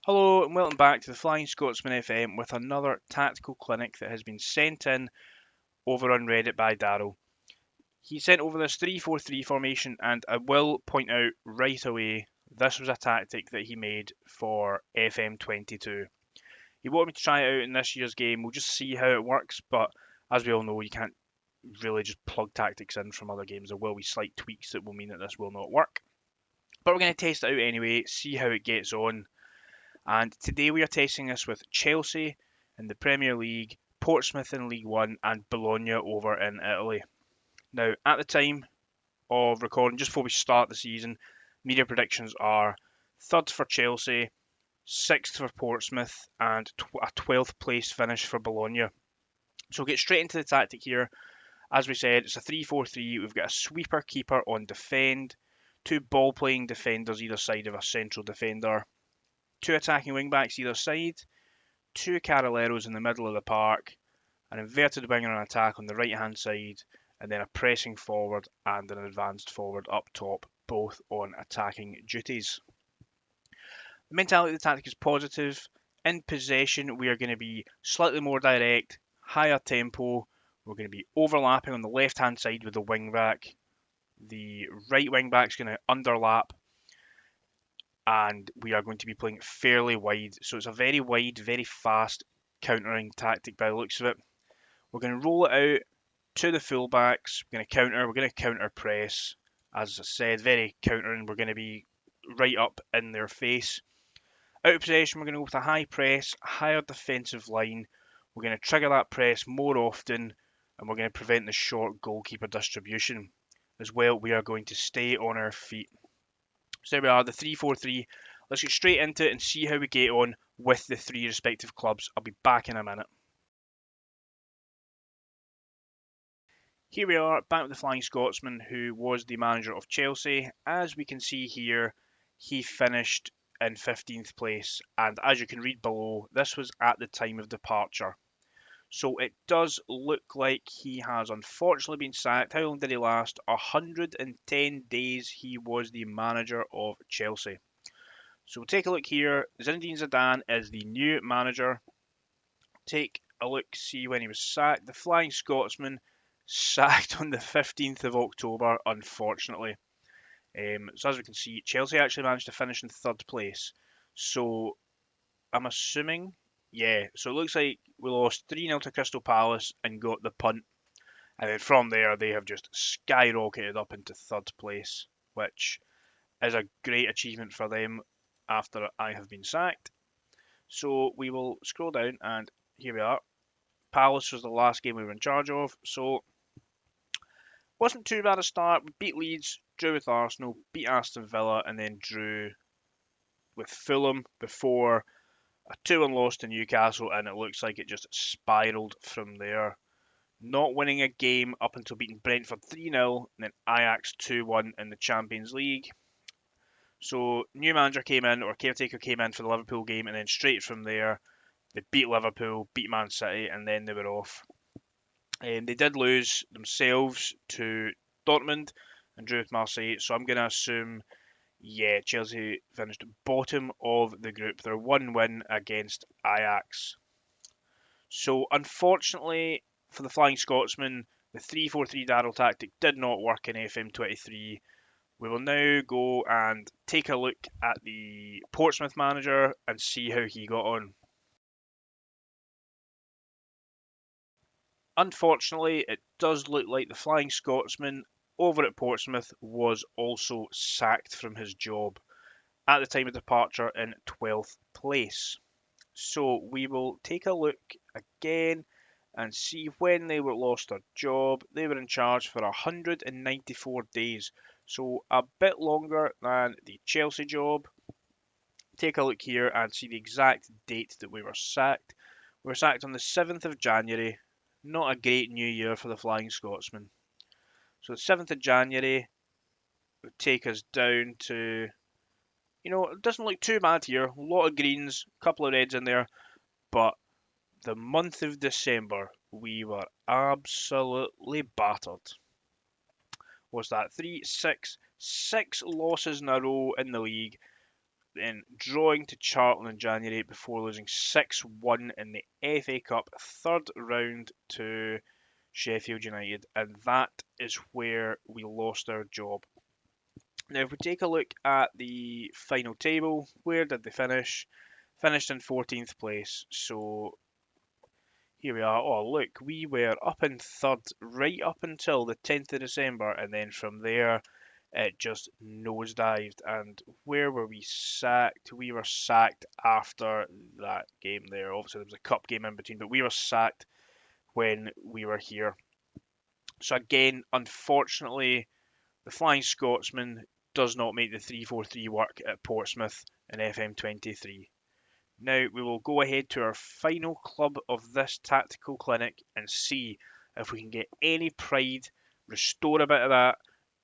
Hello and welcome back to the Flying Scotsman FM with another tactical clinic that has been sent in over on Reddit by Darrelle. He sent over this 3-4-3 formation, and I will point out right away this was a tactic that he made for FM22. He wanted me to try it out in this year's game. We'll just see how it works, but as we all know, you can't really just plug tactics in from other games. There will be slight tweaks that will mean that this will not work. But we're going to test it out anyway, see how it gets on. And today we are testing this with Chelsea in the Premier League, Portsmouth in League One, and Bologna over in Italy. Now, at the time of recording, just before we start the season, media predictions are third for Chelsea, sixth for Portsmouth, and a 12th place finish for Bologna. So we'll get straight into the tactic here. As we said, it's a 3-4-3. We've got a sweeper keeper on defend, two ball-playing defenders either side of a central defender, two attacking wing-backs either side, two Carrilleros in the middle of the park, an inverted winger on attack on the right-hand side, and then a pressing forward and an advanced forward up top, both on attacking duties. The mentality of the tactic is positive. In possession, we are going to be slightly more direct, higher tempo. We're going to be overlapping on the left-hand side with the wing-back. The right wing-back is going to underlap, and we are going to be playing fairly wide. So it's a very wide, very fast countering tactic by the looks of it. We're going to roll it out to the fullbacks. We're going to counter press. As I said, very countering. We're going to be right up in their face. Out of possession, we're going to go with a high press, higher defensive line. We're going to trigger that press more often, and we're going to prevent the short goalkeeper distribution. As well, we are going to stay on our feet. So there we are, the 3-4-3. Let's get straight into it and see how we get on with the three respective clubs. I'll be back in a minute. Here we are, back with the Flying Scotsman, who was the manager of Chelsea. As we can see here, he finished in 15th place, and as you can read below, this was at the time of departure. So it does look like he has unfortunately been sacked. How long did he last? 110 days he was the manager of Chelsea. So we'll take a look here. Zinedine Zidane is the new manager. Take a look, see when he was sacked. The Flying Scotsman sacked on the 15th of October, unfortunately. So as we can see, Chelsea actually managed to finish in third place. So I'm assuming, yeah. So it looks like we lost 3-0 to Crystal Palace and got the punt. And then from there, they have just skyrocketed up into third place, which is a great achievement for them after I have been sacked. So we will scroll down, and here we are. Palace was the last game we were in charge of, so wasn't too bad a start. We beat Leeds, drew with Arsenal, beat Aston Villa, and then drew with Fulham before a 2-1 loss to Newcastle, and it looks like it just spiralled from there. Not winning a game up until beating Brentford 3-0, and then Ajax 2-1 in the Champions League. So new manager came in, or caretaker came in for the Liverpool game, and then straight from there, they beat Liverpool, beat Man City, and then they were off. They did lose themselves to Dortmund and drew with Marseille, so I'm going to assume, yeah, Chelsea finished bottom of the group. Their one win against Ajax. So unfortunately for the Flying Scotsman, the 3-4-3 Darrelle tactic did not work in FM23. We will now go and take a look at the Portsmouth manager and see how he got on. Unfortunately, it does look like the Flying Scotsman over at Portsmouth was also sacked from his job at the time of departure in 12th place. So we will take a look again and see when they were lost their job. They were in charge for 194 days, so a bit longer than the Chelsea job. Take a look here and see the exact date that we were sacked. We were sacked on the 7th of January. Not a great new year for the Flying Scotsman. So the 7th of January would take us down to, it doesn't look too bad here. A lot of greens, a couple of reds in there, but the month of December, we were absolutely battered. Was that 6 losses in a row in the league? then drawing to Charlton in January before losing 6-1 in the FA Cup third round to Sheffield United, and that is where we lost our job. Now, if we take a look at the final table, where did they finish? Finished in 14th place, so here we are. Oh, look, we were up in third right up until the 10th of December, and then from there it just nosedived. And where were we sacked? We were sacked after that game there. Obviously, there was a cup game in between, but we were sacked when we were here. So, again, unfortunately, the Flying Scotsman does not make the 3-4-3 work at Portsmouth and FM23. Now we will go ahead to our final club of this tactical clinic and see if we can get any pride, restore a bit of that,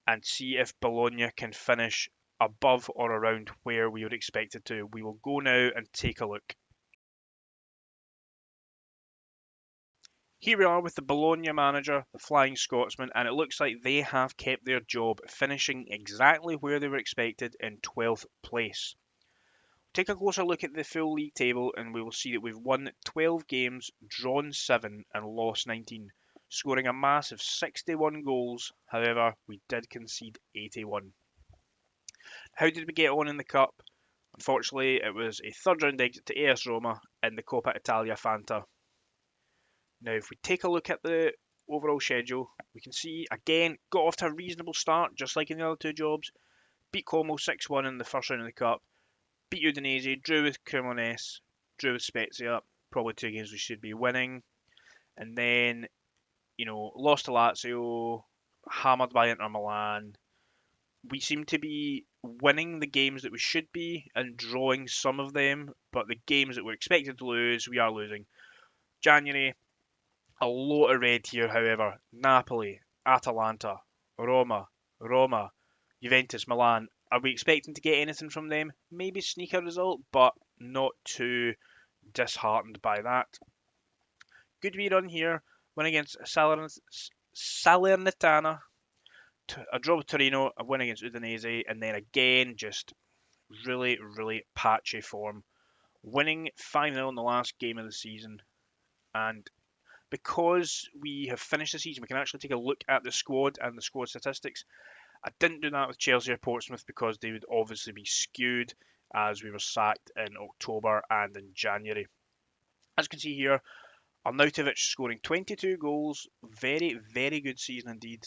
and see if Bologna can finish above or around where we would expect it to. We will go now and take a look. Here we are with the Bologna manager, the Flying Scotsman, and it looks like they have kept their job, finishing exactly where they were expected in 12th place. Take a closer look at the full league table and we will see that we've won 12 games, drawn 7 and lost 19, scoring a massive 61 goals. However, we did concede 81. How did we get on in the Cup? Unfortunately, it was a third round exit to AS Roma in the Coppa Italia Fanta. Now, if we take a look at the overall schedule, we can see, again, got off to a reasonable start, just like in the other two jobs. Beat Como 6-1 in the first round of the Cup. Beat Udinese, drew with Cremonese, drew with Spezia, probably two games we should be winning. And then, lost to Lazio, hammered by Inter Milan. We seem to be winning the games that we should be and drawing some of them, but the games that we're expected to lose, we are losing. January, a lot of red here, however. Napoli, Atalanta, Roma, Juventus, Milan. Are we expecting to get anything from them? Maybe sneak a result, but not too disheartened by that. Good wee run here. Win against Salernitana. A draw with Torino. A win against Udinese. And then again, just really, really patchy form. Winning 5-0 in the last game of the season. And because we have finished the season, we can actually take a look at the squad and the squad statistics. I didn't do that with Chelsea or Portsmouth because they would obviously be skewed as we were sacked in October and in January. As you can see here, Arnautovic scoring 22 goals. Very, very good season indeed.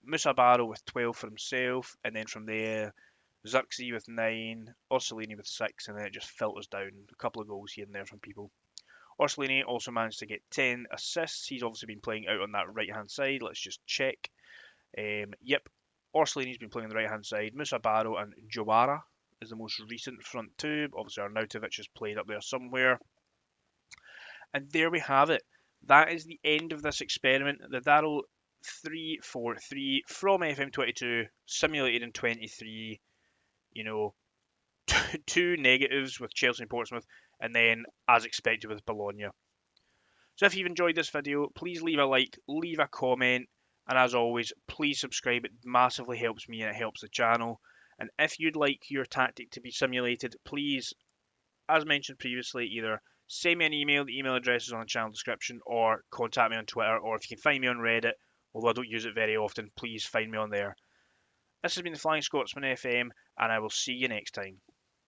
Musa Barrow with 12 for himself. And then from there, Xerxes with 9, Orsolini with 6, and then it just filters down. A couple of goals here and there from people. Orsolini also managed to get 10 assists. He's obviously been playing out on that right-hand side. Let's just check. Yep, Orsolini's been playing on the right-hand side. Musa Barrow and Jawara is the most recent front two. Obviously, Arnautovic has played up there somewhere. And there we have it. That is the end of this experiment. The Darrelle 3-4-3 from FM22, simulated in 23. Two negatives with Chelsea and Portsmouth, and then, as expected, with Bologna. So if you've enjoyed this video, please leave a like, leave a comment, and as always, please subscribe. It massively helps me and it helps the channel. And if you'd like your tactic to be simulated, please, as mentioned previously, either send me an email. The email address is on the channel description, or contact me on Twitter, or if you can find me on Reddit, although I don't use it very often, please find me on there. This has been the Flying Scotsman FM, and I will see you next time.